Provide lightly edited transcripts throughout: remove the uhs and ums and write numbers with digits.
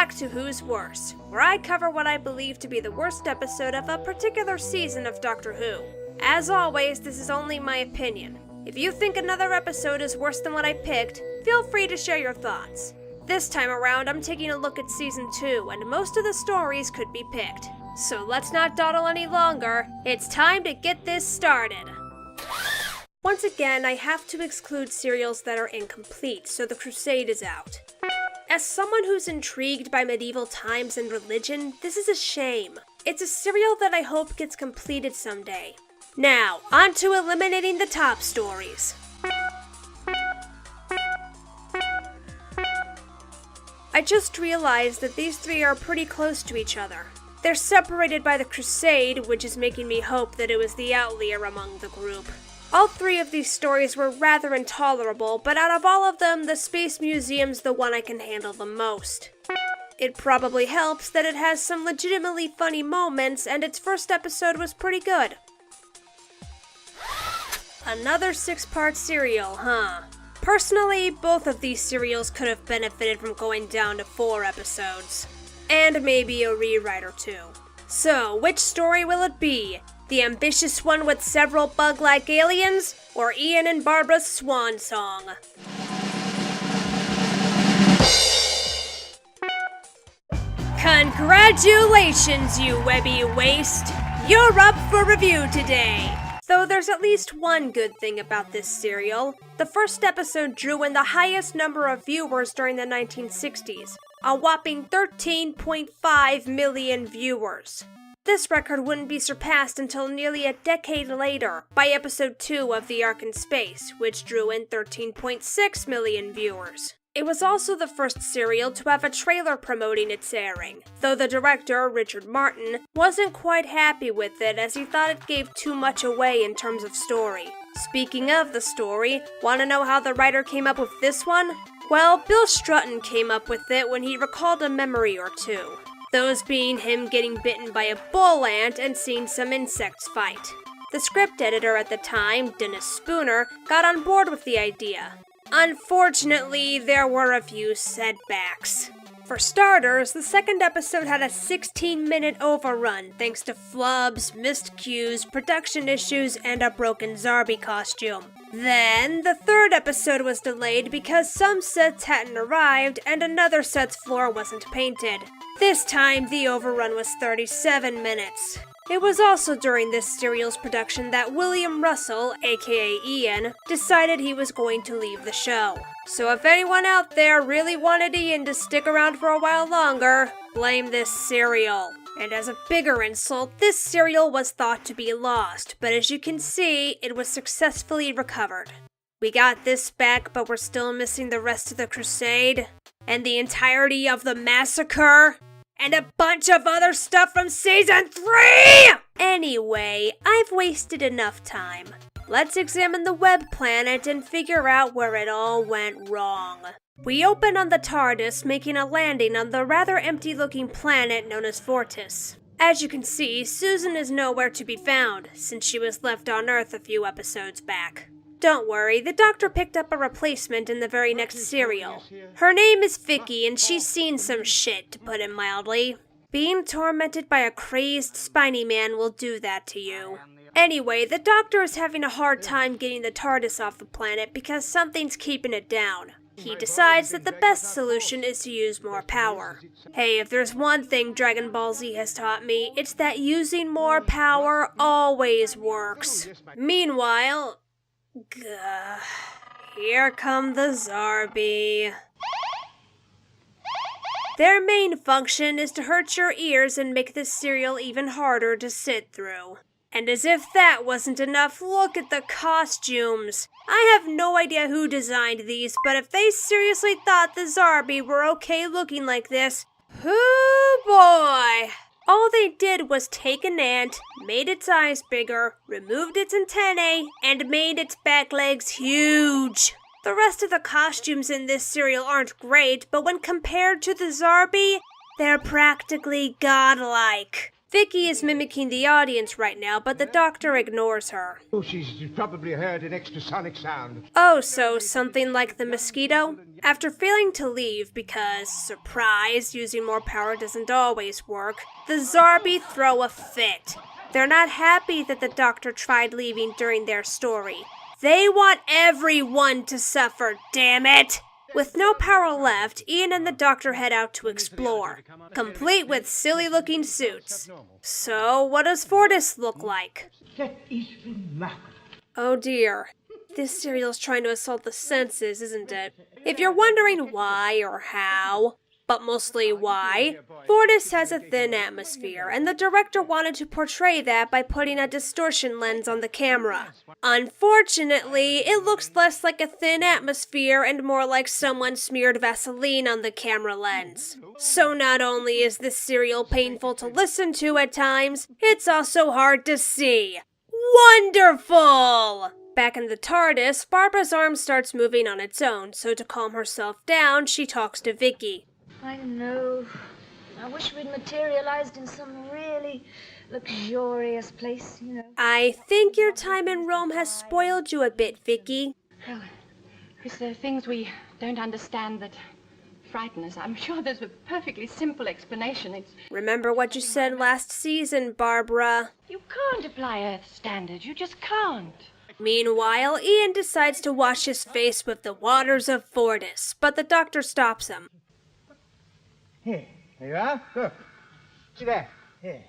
back to Who's Worse, where I cover what I believe to be the worst episode of a particular season of Doctor Who. As always, this is only my opinion. If you think another episode is worse than what I picked, feel free to share your thoughts. This time around, I'm taking a look at Season 2, and most of the stories could be picked. So let's not dawdle any longer, it's time to get this started. Once again, I have to exclude serials that are incomplete, so The Crusade is out. As someone who's intrigued by medieval times and religion, this is a shame. It's a serial that I hope gets completed someday. Now, on to eliminating the top stories. I just realized that these three are pretty close to each other. They're separated by the Crusade, which is making me hope that it was the outlier among the group. All three of these stories were rather intolerable, but out of all of them, the Space Museum's the one I can handle the most. It probably helps that it has some legitimately funny moments, and its first episode was pretty good. Another 6-part serial, huh? Personally, both of these serials could have benefited from going down to 4 episodes. And maybe a rewrite or two. So, which story will it be? The ambitious one with several bug-like aliens, or Ian and Barbara's swan song? Congratulations, you webby waste! You're up for review today! Though there's at least one good thing about this serial. The first episode drew in the highest number of viewers during the 1960s, a whopping 13.5 million viewers. This record wouldn't be surpassed until nearly a decade later, by episode 2 of The Ark in Space, which drew in 13.6 million viewers. It was also the first serial to have a trailer promoting its airing, though the director, Richard Martin, wasn't quite happy with it as he thought it gave too much away in terms of story. Speaking of the story, want to know how the writer came up with this one? Well, Bill Strutton came up with it when he recalled a memory or two. Those being him getting bitten by a bull ant and seeing some insects fight. The script editor at the time, Dennis Spooner, got on board with the idea. Unfortunately, there were a few setbacks. For starters, the second episode had a 16-minute overrun thanks to flubs, missed cues, production issues, and a broken Zarbi costume. Then, the third episode was delayed because some sets hadn't arrived and another set's floor wasn't painted. This time, the overrun was 37 minutes. It was also during this serial's production that William Russell, aka Ian, decided he was going to leave the show. So if anyone out there really wanted Ian to stick around for a while longer, blame this serial. And as a bigger insult, this serial was thought to be lost, but as you can see, it was successfully recovered. We got this back, but we're still missing the rest of the Crusade, and the entirety of the Massacre, and a bunch of other stuff from Season 3! Anyway, I've wasted enough time. Let's examine the web planet and figure out where it all went wrong. We open on the TARDIS, making a landing on the rather empty-looking planet known as Fortis. As you can see, Susan is nowhere to be found, since she was left on Earth a few episodes back. Don't worry, the Doctor picked up a replacement in the very next serial. Her name is Vicky, and she's seen some shit, to put it mildly. Being tormented by a crazed, spiny man will do that to you. Anyway, the Doctor is having a hard time getting the TARDIS off the planet because something's keeping it down. He decides that the best solution is to use more power. Hey, if there's one thing Dragon Ball Z has taught me, it's that using more power always works. Meanwhile, here come the Zarbi. Their main function is to hurt your ears and make this serial even harder to sit through. And as if that wasn't enough, look at the costumes. I have no idea who designed these, but if they seriously thought the Zarbi were okay looking like this, oh boy! All they did was take an ant, made its eyes bigger, removed its antennae, and made its back legs huge. The rest of the costumes in this serial aren't great, but when compared to the Zarbi, they're practically godlike. Vicky is mimicking the audience right now, but the doctor ignores her. Oh, she's probably heard an extrasonic sound. Oh, so something like the mosquito? After failing to leave because, surprise, using more power doesn't always work, the Zarbi throw a fit. They're not happy that the doctor tried leaving during their story. They want everyone to suffer, damn it! With no power left, Ian and the doctor head out to explore, complete with silly-looking suits. So, what does Fortis look like? That is remarkable. Oh dear. This serial's trying to assault the senses, isn't it? If you're wondering why or how, but mostly why, Fortis has a thin atmosphere, and the director wanted to portray that by putting a distortion lens on the camera. Unfortunately, it looks less like a thin atmosphere and more like someone smeared Vaseline on the camera lens. So not only is this serial painful to listen to at times, it's also hard to see. Wonderful! Back in the TARDIS, Barbara's arm starts moving on its own, so to calm herself down, she talks to Vicky. I know. I wish we'd materialized in some really luxurious place, you know. I think your time in Rome has spoiled you a bit, Vicky. Well, it's the things we don't understand that frighten us. I'm sure there's a perfectly simple explanation. It's... Remember what you said last season, Barbara. You can't apply Earth standards. You just can't. Meanwhile, Ian decides to wash his face with the waters of Fortis, but the doctor stops him. Here you are. Look. See there. Here.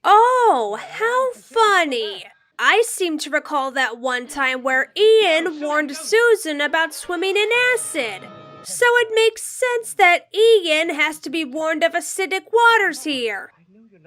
Oh, how funny! I seem to recall that one time where Ian warned Susan about swimming in acid. So it makes sense that Ian has to be warned of acidic waters here.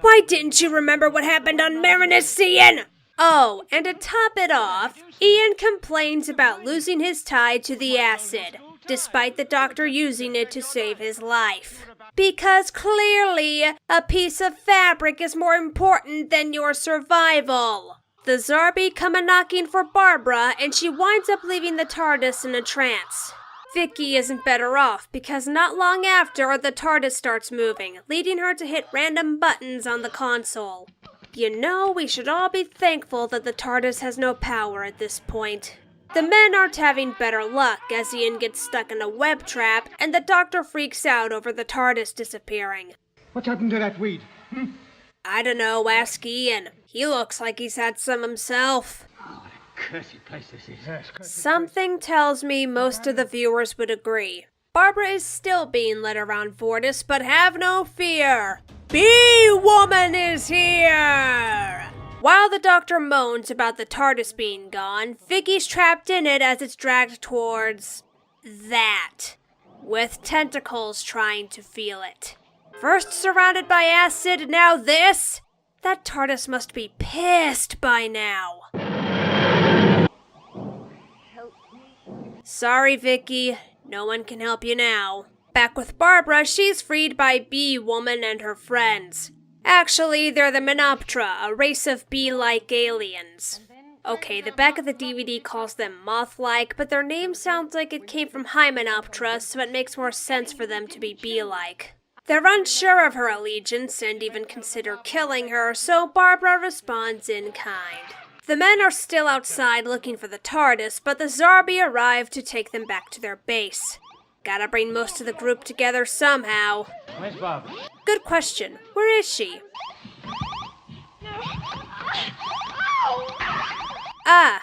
Why didn't you remember what happened on Marinus, Ian? Oh, and to top it off, Ian complains about losing his tie to the acid, despite the doctor using it to save his life. Because clearly, a piece of fabric is more important than your survival. The Zarbi come a-knocking for Barbara, and she winds up leaving the TARDIS in a trance. Vicky isn't better off, because not long after, the TARDIS starts moving, leading her to hit random buttons on the console. You know, we should all be thankful that the TARDIS has no power at this point. The men aren't having better luck as Ian gets stuck in a web trap and the doctor freaks out over the TARDIS disappearing. What happened to that weed? I don't know, ask Ian. He looks like he's had some himself. Oh, what a cursed place this is. Something tells me most of the viewers would agree. Barbara is still being led around Fortis, but have no fear. Bee-Woman is here! While the doctor moans about the TARDIS being gone, Vicky's trapped in it as it's dragged towards... that. With tentacles trying to feel it. First surrounded by acid, now this? That TARDIS must be pissed by now. Help me. Sorry, Vicky. No one can help you now. Back with Barbara, she's freed by Bee-Woman and her friends. Actually, they're the Menoptera, a race of bee-like aliens. Okay, the back of the DVD calls them moth-like, but their name sounds like it came from Hymenoptera, so it makes more sense for them to be bee-like. They're unsure of her allegiance and even consider killing her, so Barbara responds in kind. The men are still outside looking for the TARDIS, but the Zarbi arrive to take them back to their base. Gotta bring most of the group together somehow. Where's Barbara? Good question. Where is she? Ah,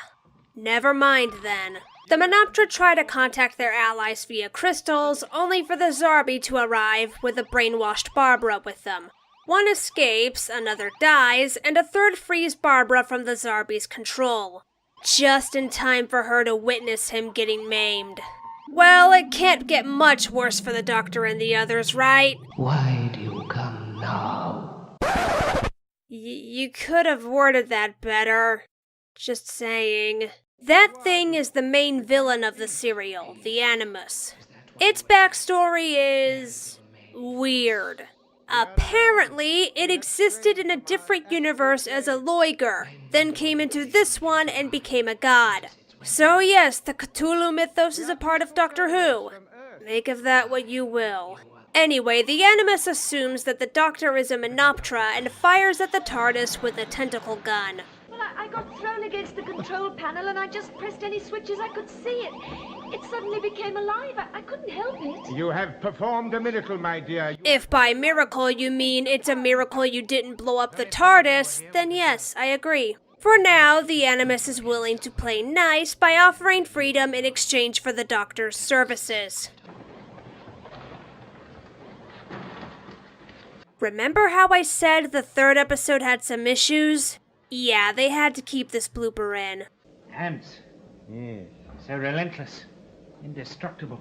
never mind then. The Menoptera try to contact their allies via crystals, only for the Zarbi to arrive with a brainwashed Barbara with them. One escapes, another dies, and a third frees Barbara from the Zarbi's control. Just in time for her to witness him getting maimed. Well, it can't get much worse for the Doctor and the others, right? Why do you come now? You could have worded that better. Just saying. That thing is the main villain of the serial, the Animus. Its backstory is... weird. Apparently, it existed in a different universe as a Loiger, then came into this one and became a god. So yes, the Cthulhu mythos is a part of Doctor Who. Make of that what you will. Anyway, the Animus assumes that the Doctor is a Menoptera and fires at the TARDIS with a tentacle gun. Well, I got thrown against the control panel and I just pressed any switches I could see. It suddenly became alive. I couldn't help it. You have performed a miracle, my dear. If by miracle you mean it's a miracle you didn't blow up the TARDIS, then yes, I agree. For now, the Animus is willing to play nice by offering freedom in exchange for the Doctor's services. Remember how I said the third episode had some issues? Yeah, they had to keep this blooper in. Hands. Yes. So relentless. Indestructible.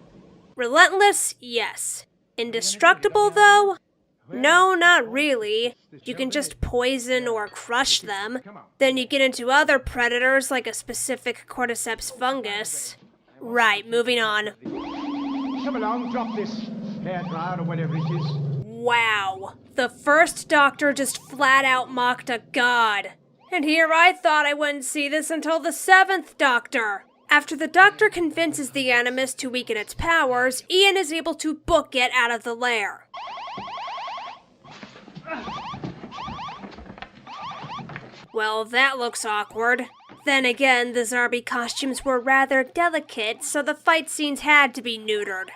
Relentless? Yes. Indestructible, though? No, not really. You can just poison or crush them. Then you get into other predators like a specific cordyceps fungus. Right, moving on. Come along, drop this hairdryer or whatever it is. Wow. The first Doctor just flat out mocked a god. And here I thought I wouldn't see this until the seventh Doctor. After the Doctor convinces the Animus to weaken its powers, Ian is able to book it out of the lair. Well, that looks awkward. Then again, the Zarbi costumes were rather delicate, so the fight scenes had to be neutered.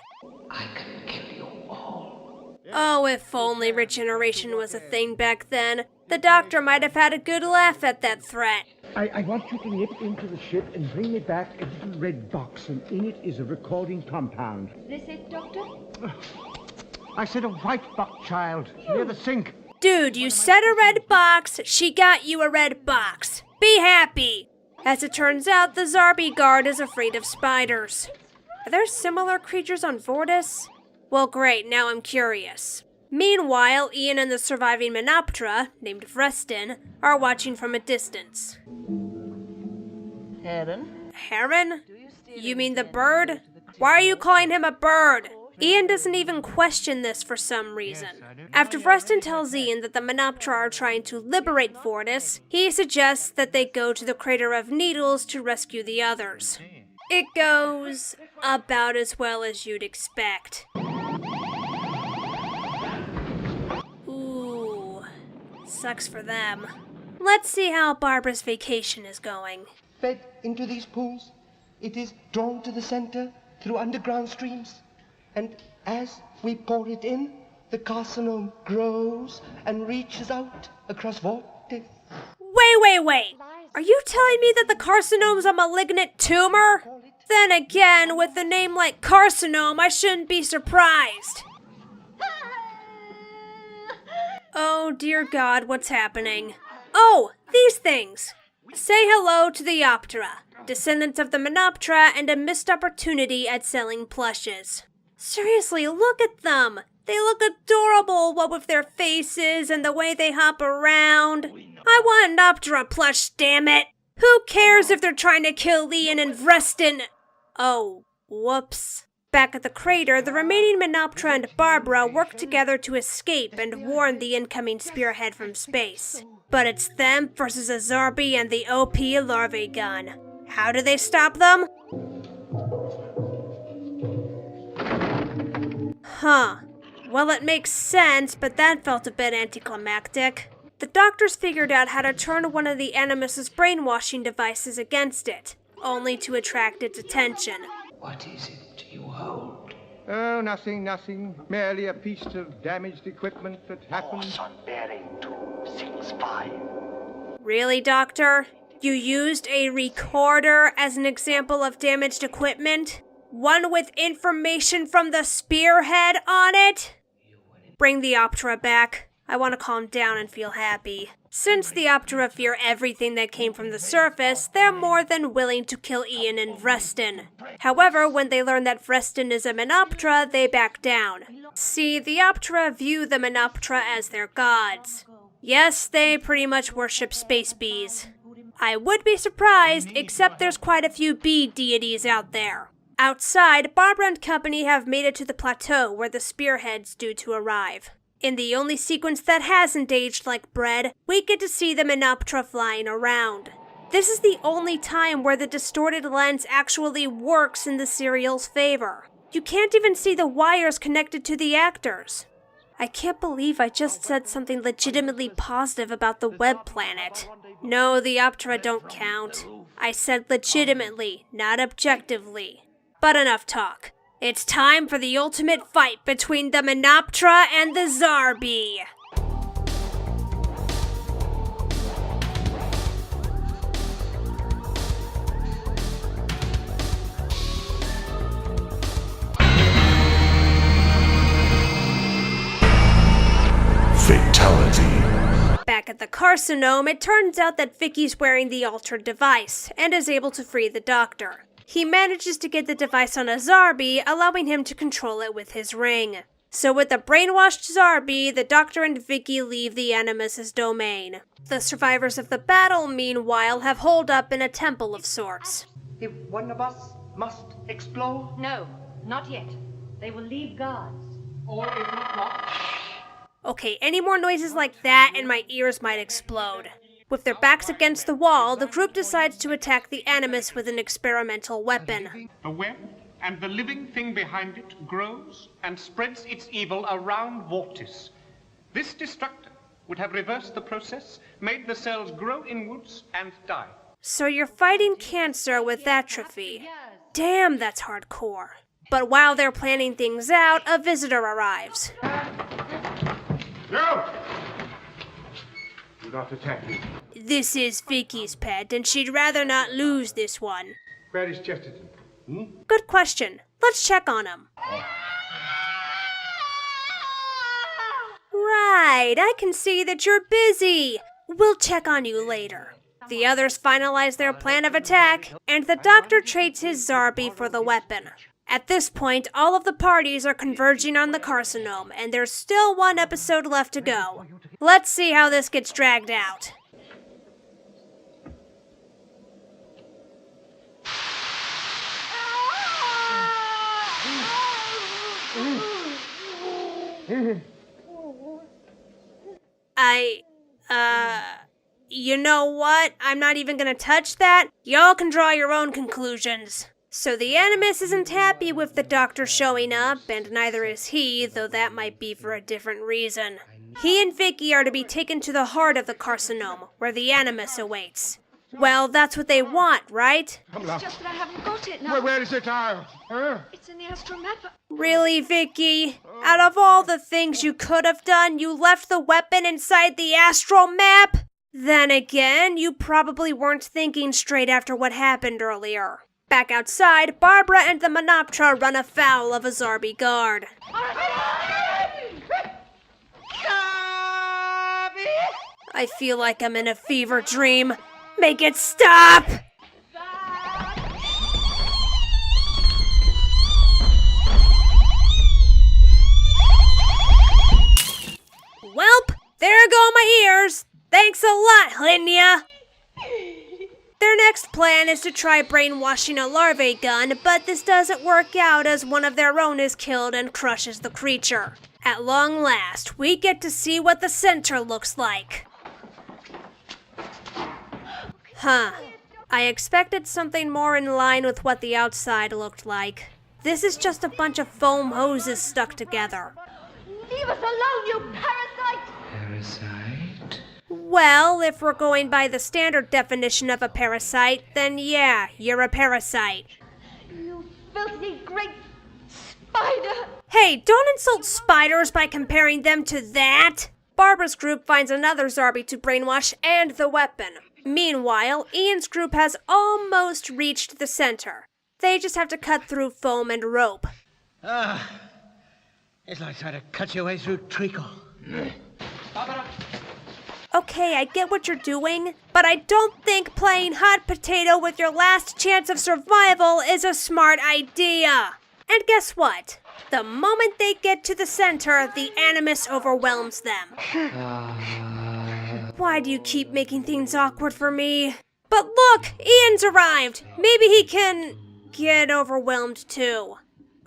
I can kill you all. Oh, if only regeneration was a thing back then. The Doctor might have had a good laugh at that threat. I want you to nip into the ship and bring me back a little red box, and in it is a recording compound. This it, Doctor? I said a white box, child, near the sink. Dude, you said a red box, she got you a red box. Be happy! As it turns out, the Zarbi guard is afraid of spiders. Are there similar creatures on Vortis? Well, great, now I'm curious. Meanwhile, Ian and the surviving Menoptera, named Vrestin, are watching from a distance. Heron? Heron? You mean the bird? Why are you calling him a bird? Ian doesn't even question this for some reason. After Vrestin tells Ian that the Menoptera are trying to liberate Vortis, he suggests that they go to the Crater of Needles to rescue the others. It goes about as well as you'd expect. Ooh, sucks for them. Let's see how Barbara's vacation is going. Fed into these pools, it is drawn to the center through underground streams. And as we pour it in, the carcinome grows and reaches out across vortex. Wait. Are you telling me that the carcinome's a malignant tumor? Then again, with a name like carcinome, I shouldn't be surprised. Oh dear God, what's happening? Oh, these things. Say hello to the Optera, descendants of the Menoptera and a missed opportunity at selling plushes. Seriously, look at them! They look adorable, what with their faces and the way they hop around. I want an Optera plush, damn it! Who cares if they're trying to kill Ian and Vrestin? Oh, whoops. Back at the crater, the remaining Menoptera and Barbara work together to escape and warn the incoming spearhead from space. But it's them versus a Zarbi and the OP larvae gun. How do they stop them? Huh. Well, it makes sense, but that felt a bit anticlimactic. The doctors figured out how to turn one of the Animus's brainwashing devices against it, only to attract its attention. What is it you hold? Oh, nothing. Merely a piece of damaged equipment that happened. Force on bearing 265. Really, Doctor? You used a recorder as an example of damaged equipment? One with information from the spearhead on it? Bring the Optera back. I want to calm down and feel happy. Since the Optera fear everything that came from the surface, they're more than willing to kill Ian and Vrestin. However, when they learn that Vrestin is a Menoptera, they back down. See, the Optera view the Menoptera as their gods. Yes, they pretty much worship space bees. I would be surprised, except there's quite a few bee deities out there. Outside, Barbara and company have made it to the plateau where the spearhead's due to arrive. In the only sequence that hasn't aged like bread, we get to see the Menoptera flying around. This is the only time where the distorted lens actually works in the serial's favor. You can't even see the wires connected to the actors. I can't believe I just said something legitimately positive about the web planet. No, the Optra don't count. I said legitimately, not objectively. But enough talk. It's time for the ultimate fight between the Menoptera and the Zarbi. Fatality. Back at the Carcinome, it turns out that Vicky's wearing the altered device and is able to free the Doctor. He manages to get the device on a Zarbi, allowing him to control it with his ring. So with the brainwashed Zarbi, the Doctor and Vicky leave the Animus' domain. The survivors of the battle, meanwhile, have holed up in a temple of sorts. If one of us must explore, No, not yet. They will leave guards. or if not, Okay, any more noises like that and my ears might explode. With their backs against the wall, the group decides to attack the Animus with an experimental weapon. A web, and the living thing behind it grows and spreads its evil around Vortis. This destructor would have reversed the process, made the cells grow inwards and die. So you're fighting cancer with atrophy. Damn, that's hardcore. But while they're planning things out, a visitor arrives. No! Do not attack me. This is Vicky's pet, and she'd rather not lose this one. Where is Chesterton? Good question. Let's check on him. Right, I can see that you're busy. We'll check on you later. The others finalize their plan of attack, and the Doctor trades his Zarbi for the weapon. At this point, all of the parties are converging on the Carcinome, and there's still one episode left to go. Let's see how this gets dragged out. You know what? I'm not even gonna touch that. Y'all can draw your own conclusions. So the Animus isn't happy with the Doctor showing up, and neither is he, though that might be for a different reason. He and Vicky are to be taken to the heart of the Carcinome, where the Animus awaits. Well, that's what they want, right? It's just that I haven't got it now. Where is the tile? Huh? It's in the astral map. Really, Vicky? Out of all the things you could have done, you left the weapon inside the astral map? Then again, you probably weren't thinking straight after what happened earlier. Back outside, Barbara and the Menoptera run afoul of a Zarbi guard. I feel like I'm in a fever dream. Make it stop! Welp, there go my ears. Thanks a lot, Linya. Their next plan is to try brainwashing a larvae gun, but this doesn't work out as one of their own is killed and crushes the creature. At long last, we get to see what the center looks like. Huh. I expected something more in line with what the outside looked like. This is just a bunch of foam hoses stuck together. Leave us alone, you parasite! Parasite? Well, if we're going by the standard definition of a parasite, then yeah, you're a parasite. You filthy great spider! Hey, don't insult spiders by comparing them to that! Barbara's group finds another Zarbi to brainwash and the weapon. Meanwhile, Ian's group has almost reached the center. They just have to cut through foam and rope. It's like trying to cut your way through treacle. Okay, I get what you're doing, but I don't think playing hot potato with your last chance of survival is a smart idea. And guess what? The moment they get to the center, the Animus overwhelms them. Why do you keep making things awkward for me? But look, Ian's arrived. Maybe he can get overwhelmed too.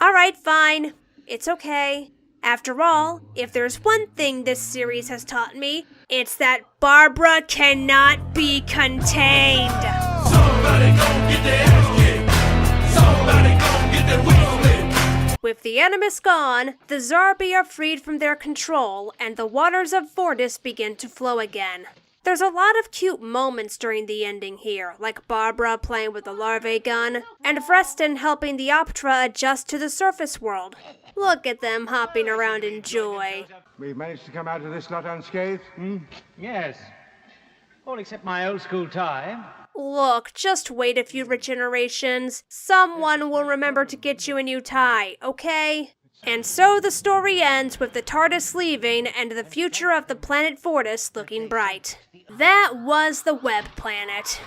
Alright, fine. It's okay. After all, if there's one thing this series has taught me, it's that Barbara cannot be contained. Somebody gon' get their ass kicked. Somebody gon' get their wings lit. With the Animus gone, the Zarbi are freed from their control, and the waters of Fortis begin to flow again. There's a lot of cute moments during the ending here, like Barbara playing with the larvae gun, and Freston helping the Optra adjust to the surface world. Look at them hopping around in joy. We've managed to come out of this lot unscathed, Yes. All except my old school tie. Look, just wait a few regenerations. Someone will remember to get you a new tie, okay? And so the story ends with the TARDIS leaving and the future of the planet Fortis looking bright. That was the Web Planet.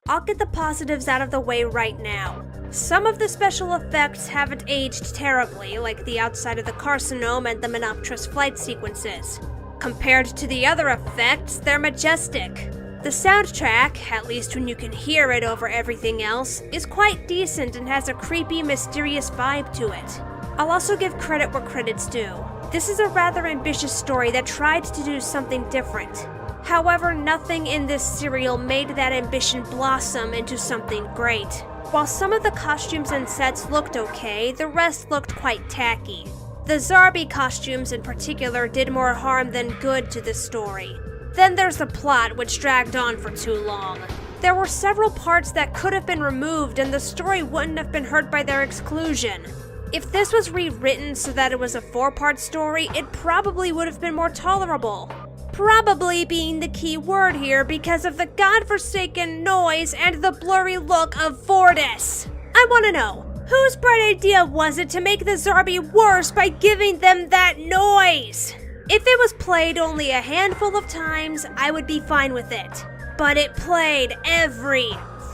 I'll get the positives out of the way right now. Some of the special effects haven't aged terribly, like the outside of the Carcinome and the Menoptris flight sequences. Compared to the other effects, they're majestic. The soundtrack, at least when you can hear it over everything else, is quite decent and has a creepy, mysterious vibe to it. I'll also give credit where credit's due. This is a rather ambitious story that tried to do something different. However, nothing in this serial made that ambition blossom into something great. While some of the costumes and sets looked okay, the rest looked quite tacky. The Zarbi costumes in particular did more harm than good to this story. Then there's the plot, which dragged on for too long. There were several parts that could have been removed and the story wouldn't have been hurt by their exclusion. If this was rewritten so that it was a 4-part story, it probably would have been more tolerable. Probably being the key word here because of the godforsaken noise and the blurry look of Fortis. I want to know, whose bright idea was it to make the Zarbi worse by giving them that noise? If it was played only a handful of times, I would be fine with it. But it played every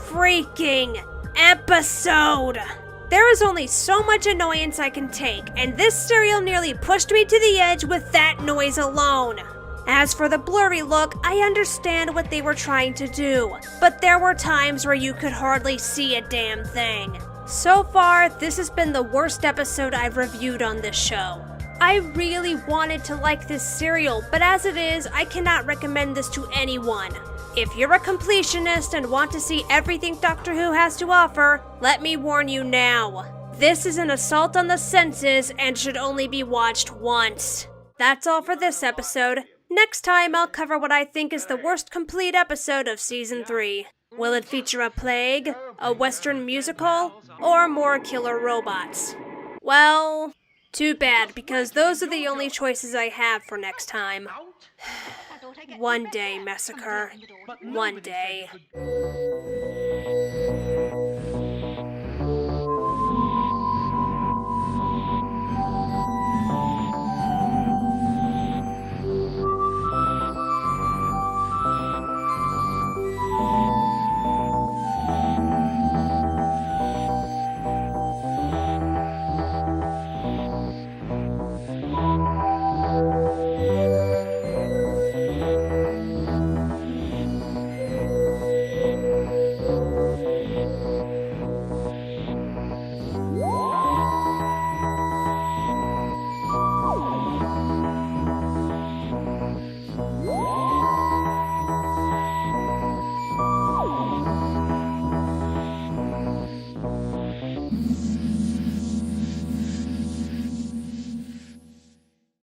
freaking episode. There is only so much annoyance I can take, and this serial nearly pushed me to the edge with that noise alone. As for the blurry look, I understand what they were trying to do, but there were times where you could hardly see a damn thing. So far, this has been the worst episode I've reviewed on this show. I really wanted to like this serial, but as it is, I cannot recommend this to anyone. If you're a completionist and want to see everything Doctor Who has to offer, let me warn you now. This is an assault on the senses and should only be watched once. That's all for this episode. Next time, I'll cover what I think is the worst complete episode of Season 3. Will it feature a plague, a Western musical, or more killer robots? Well, too bad, because those are the only choices I have for next time. One day, Massacre. One day.